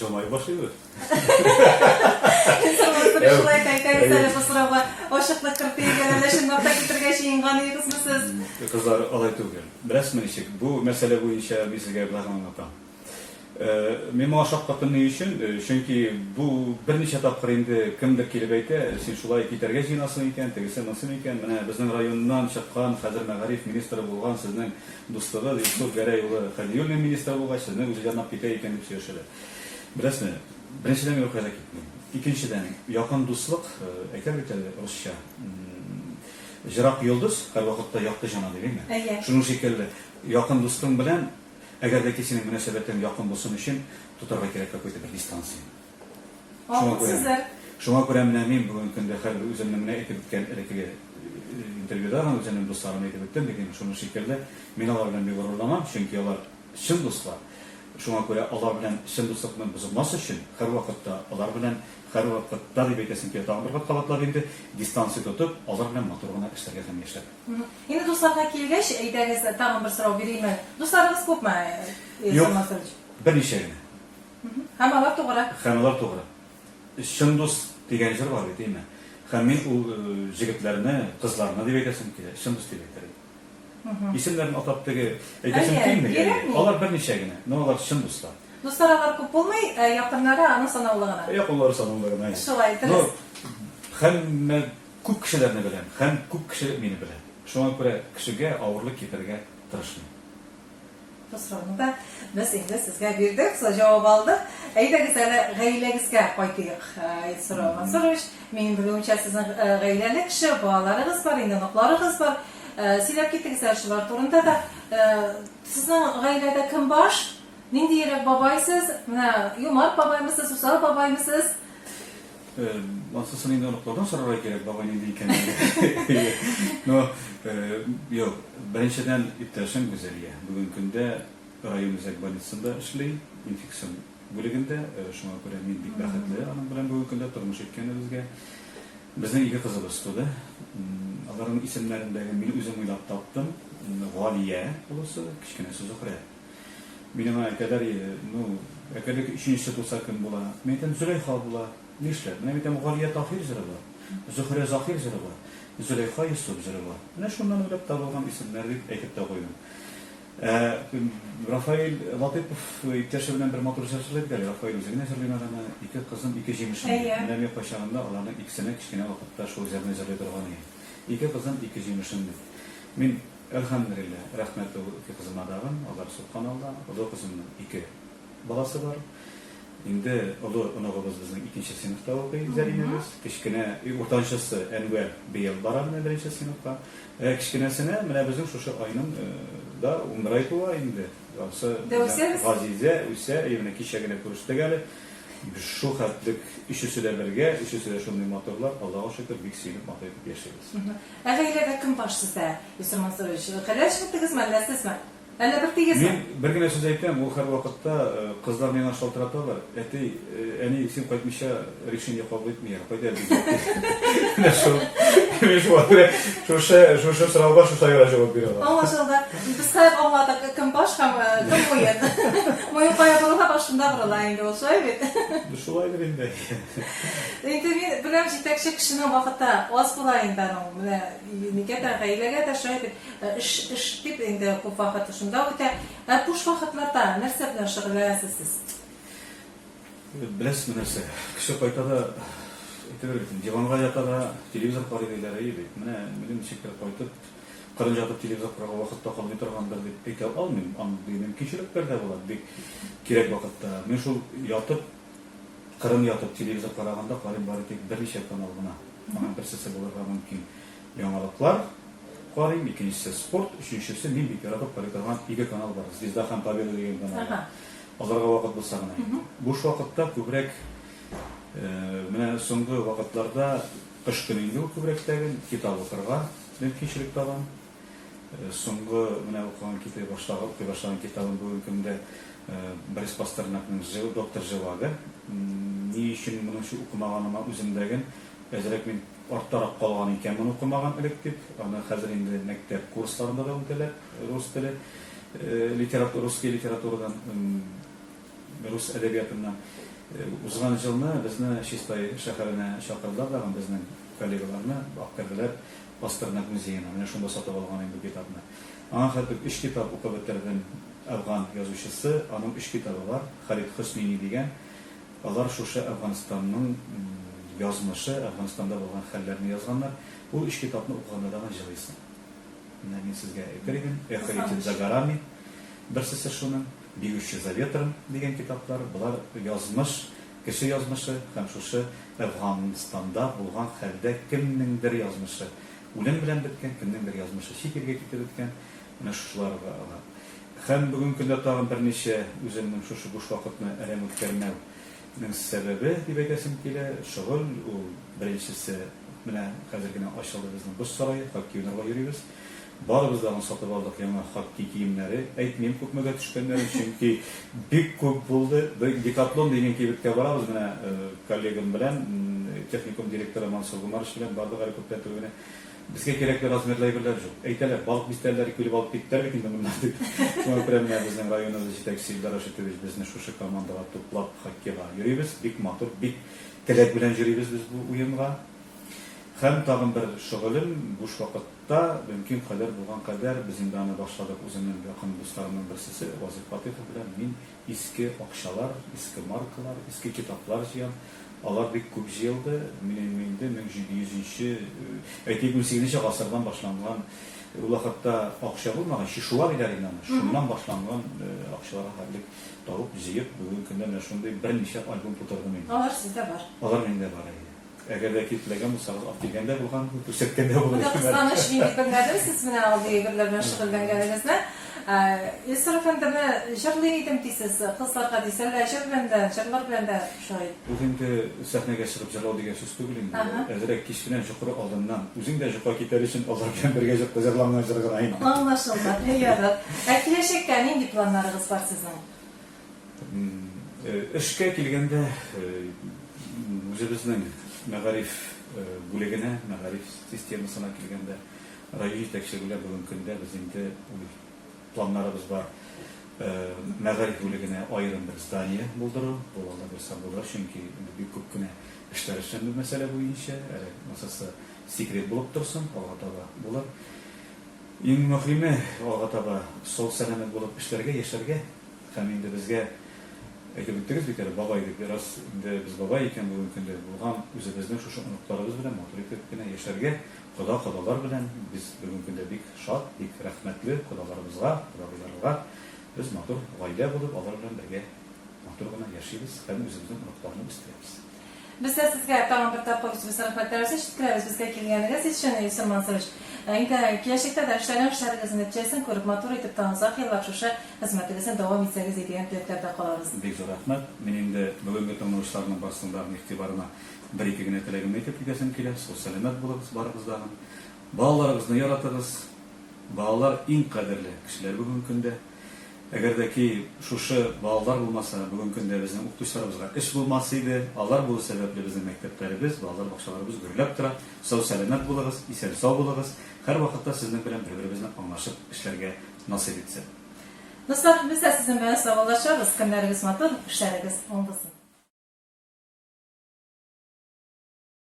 Yaşamaya başlıyor. İnsanlar şulay kayıtları basırava oşukla kırpıya geleleşin nokta getirge şeyin ganı kısmısız. Kızlar alay tügür. Resmen işik. Bu mesele bu işe bir sizge bir anlatam. Men muvaffaqiyatni üçün chunki bu bir necha taqir endi kimdir kelib aytdi, sen shulay ketarga jinasin ekan, tegisi nasin ekan, mana bizning rayondan chiqqan hozir Mag'arif ministri bo'lgan sizning do'stig'i Yusuf Garay o'g'li Xaliyulli ministri bo'lgan sizni o'zi janab ketay ekan deb so'rashadi. Bilasizmi? Birinchidan yo'qaga ketdim. Ikkinchidan yaqin do'stlik aytadi ruscha. Jiroq yulduz har vaqtda yoqdi jana deydimi? Shuning shekilli yaqin do'stim bilan agarda sening munosabating yaqin bo'lsin uchun tutarga kerak какой-то bir distansiya. Shunga ko'ra men bugungi kunda har o'zimni nima aytib o'tgan intervyuda ham o'zimning do'stlarimga aytib o'tdim, lekin shuning shekilli men ular bilan beg'ururlaman, chunki ular chin do'stlar. Shunga ko'ra ular bilan chin do'stlikni buzilmas uchun har vaqtda ular bilan har vaqtda deb aytasin ki tag'in bir qabatlab endi distansiya tutib, ular bilan motorgina ishlarga ham yashab. Endi do'stlarga kelgach, aytangiz tag'in bir so'rov beraymi? Do'stlaringiz ko'pmi? Yo'q. Bir nechagina. Hammalar to'g'ri. Hammalar to'g'ri. Chin do'st degan so'z bor deymi? Ham men u yigitlarni, qizlarni deb aytasim ki, chin do'st deb aytarim. İsimlerini atabdagi aytasim kelmaydi. Ular bir nechagina, ular chin do'stlar. Do'stlar ko'p bo'lmay, yaqinlari ana sanavligina. Yaqinlari sanavligina. Shulay aytasiz. Hamma ko'p kishilarni bilaman, ham ko'p kishi meni biladi. Shunga ko'ra kishiga og'irlik keltirishga tirishmayman. Do'stlarga biz endi sizga berdik, siz javob oldik. Aytasiz, g'aylangizga qaytaylik. So'rash, men bilgancha sizning g'aylali kishi, bolalaringiz bor, endi oqlaringiz bor. Silab ketdingiz shular to'g'risida da sizning g'aylada kim bor? Nindi yerek babaysiz, mana yumar babaymisiz, usal babaymisiz? Aslında nindi onuqlardan so'rarak kerak babay nindi ekanini. No, yo'q, birinchidan ittashim go'zaliya. Bugungi kunda rayonimizdagi больницада ishlayman, infeksiyon bo'ligida, shunga ko'ra men bek baxtli, anim bilan bugungi kunda turmush etganimizga bizning ikki qiz o'sdi. Ularning ismlaridagi men o'zim o'ylab topdim. G'oliya bo'lsa, kichkina Zuhra. Benim kadar akadaki üçüncü olsa kim bula? Mentem Züleyha bula. Ne işler? Mentem Galiye Tahir Züleyha. Zuhre Zahir Züleyha. Züleyha Yusuf Züleyha. Ne şundan öyle tabuğum isimleri ekip de koydum. Rafael Latipov ikişerden bir motor çalışırdı galiba. Rafael üzerine söylenen ama iki kızım iki jemişim. Ne mi paşağında alanın ikisine kişine vakitte şu üzerine zırhlıdır İki kızım iki jemişim. Min elhamdülillah rahmetli kızım adamın, Allah subhanallah, o da kızımın iki balası var. Şimdi onu bizning ikinci sınıfta okuyor Zerrinemiz. Kişkine ortancısı Enver bir yıl baran birinci sınıfta. Kişkinesine mana bizim şu ayının da umrayı var indi. Yoksa Gazize ise evine kişiye kuruşta geldi. Şu hatlık işi sürelerge, işi süre şunlu motorlar Allah'a şükür büyük seyirlik motor yaşıyoruz. Ailede kim var sizde? Yusuf Mansuroviç, kaç gittiniz mi? Siz mi? Ella bir tiyesiz mi? Ben bir güne söz aytdim, o her vakitte kızlar meni şaltıratalar. Eni sen qaytmışa решение qabul etmiyor. Qayda biz. Şu sıralba şu sayılara cevap veriyorlar. Anlaşıldı. Biz hep anladık kim baş, kim oyun. Moyun kayabılığa başında buralayın diyor. Evet. Şulaydır indi. Endi men bilan yetakchi kishini vaqtda oz bo'layindan, mana nega g'aylaga da shoyib ish deb endi ko'p vaqt shunda o'ta. Bo'sh vaqtlarda narsa bilan shug'ullanasiz siz? Bilasizmi narsa? Kishi qaytada aytaverdim, divanga yotada televizor qaraydilar edi. Mana men shekar qaytib qarab yotib televizor qaragan vaqtda qolib turgandir deb ayta olmayman. Ammo kechiliklarda bo'ladi. Kerak vaqtda men shu yotib Kırım yatıp televizyon kararında qarayım bari tek bir necha kanalına. Birinchisi bo'larga mumkin yangiliklar qarayım, ikincisi sport, üçüncüsü men bekor qilib qaraydigan ikki kanal bor. Bizda ham Победа degan kanal. Ularga vaqt bo'lsa gina. Bo'sh vaqtda ko'proq mana so'nggi vaqtlarda qish kunida ko'proqdagi kitob o'qirgan, men kechlik tavam. So'nggi mana o'qigan boshlagan kitobim bugungi kunda Boris Pasternak'ның Doktor Живаga. Ni üçün bunu şu okumağanıma özümdəgin. Əzərək mən orttaraq qalğan ikən bunu okumağan eləkdib. Ana hazır indi məktəb kurslarında da ödələr. Rus dili, Ruskiy literaturadan, Rus ədəbiyyatından. Узган жылны безне Чистай шәһәренә чакырдылар да безнең коллегаларны Аккәрдәләр Пастернак музеена. Менә шунда сатып алган инде бу китапны. Аңа хәтле 3 китап укып бетердем. Афган язучысы, аның 3 китабы бар. Халид Хөснини дигән. Алар шушы Афганстанның язмышы, Афганстанда булган хәлләрне язганнар. Ул 3 китапны укыганда да җырлыйсың. Менә мин сезгә әйтер идем. Эхо за горами. Берсесе шуның Бигүче за ветром дигән китаплар. Булар язмыш, кеше язмышы һәм шушы Афганстанда булган хәлдә кемнеңдер язмышы. Үлем белән беткән, кемнеңдер язмышы чигергә китеп беткән. Менә шуларга ала. Һәм бүгенге көндә тагын берничә үземнең шушы буш вакытны әрәм үткәрмәүнең сәбәбе дип әйтәсем килә. Шөгыль ул беренчесе менә хәзер генә ачылды безнең буш сарае, хоккей уйнарга йөрибез. Барыбыз да сатып алдык яңа хоккей киемнәре. Әйтмим күпмегә төшкәннәр, чөнки бик күп булды. Декатлон дигән кибеткә барабыз менә коллегам белән, техникум директоры Мансур Гумаров белән бардык әле күптән түгел. Безгә кирәкле размерлы әйберләр юк. Әйтәләр, балык бистәләре күлеп алып киттеләр бит инде моннан дип. Шуңа күрә менә безнең районыбыз җитәкчесе Илдар Рашитович безне шушы командага туплап хоккейга йөрибез. Бик матур, бик теләк белән йөрибез без бу уенга. Һәм тагын бер шөгылем буш вакытта мөмкин кадәр булган кадәр без инде аны башладык үземнең якын дусларымның берсесе Вазиф Фатихов белән мин иске акчалар, иске маркалар, иске китаплар җыям. Алар бик күп җыелды. Минем 1700-нче, 18-нче гасырдан башланган ул вакытта акча булмаган, шишуа диләр инде. Шуннан башланган акчалар хәллек табып җыеп бүген көндә менә шундый берничә альбом тутырдым мин. Алар сездә бар. Алар миндә бар иде. Әгәр дә китләгән булсагыз, активгәндә булган, күрсәткәндә булган. Бу кызганыч мин белмәдем, сез менә алды берләр белән шөгыльләнгәнегезне. Исрафәндә җырлый идем дисез, кызларга дисәләр, җырлар белән дә шулай. Бу инде сәхнәгә чыгып җырлау дигән сүз түгел инде. Әзрәк кич белән җокыры алдыннан үзең дә җокка китәр өчен алар белән бергә җырланган җырга инде. Аңлашылды. Ярар. Киләчәккә нинди планнарыгыз бар сезнең? Эшкә килгәндә үзебезнең мәгариф бүлегенә, мәгариф системасына килгәндә район җитәкчелеге бүген көндә без инде планнарыбыз бар. Мәгариф бүлегенә аерым бер здание булдыру, булганда берсе булыр, чөнки бик күп кенә эшләр эшләнде мәсьәлә буенча, әле масасы секрет булып торсын, алга таба булыр. Иң мөһиме алга таба сау сәламәт булып эшләргә, яшәргә һәм инде безгә әйтеп үттегез бит әле бабай дип, бераз инде без бабай икән бүген көндә булган үзебезнең шушы оныкларыбыз белән матур итеп кенә яшәргә, кодалар белән без бүген көндә бик шат, бик рәхмәтле кодаларыбызга, кодаларга без матур гаилә булып, алар белән бергә матур гына яшибез һәм үзебезнең оныкларны үстерәбез. Biz de sizge tamam bir tapa biz rahmetler teşekkür bizge kelganiniz için Yusuf Mansurovich. Endi kelajakda da ishlaringizni natijasin ko'rib matur etib tansak yillar shusha xizmatingizni davom etsangiz degan tilaklarda qolamiz. Bek zo'r rahmat. Men endi bugungi tomoshabinlarning barchalarini e'tiborina bir-ikki gina tilagimni aytib ketasim keladi. Sog' salomat bo'lamiz baribizdan. Bolalarimizni yaratamiz. Bolalar eng qadrli kishilar bugungi kunda. Әгәрдәки шушы балалар булмаса, бүген көндә безнең укытучыларыбызга эш булмас иде. Алар бу сәбәпле безнең мәктәпләребез, балалар бакчаларыбыз гөрләп тора. Сау сәламәт булыгыз, исән сау булыгыз. Һәр вакытта сезнең белән бер-беребезне аңлашып эшләргә насыйп итсен. Достар, без дә сезнең белән саулашабыз. Көннәрегез матур, эшләрегез уңсын.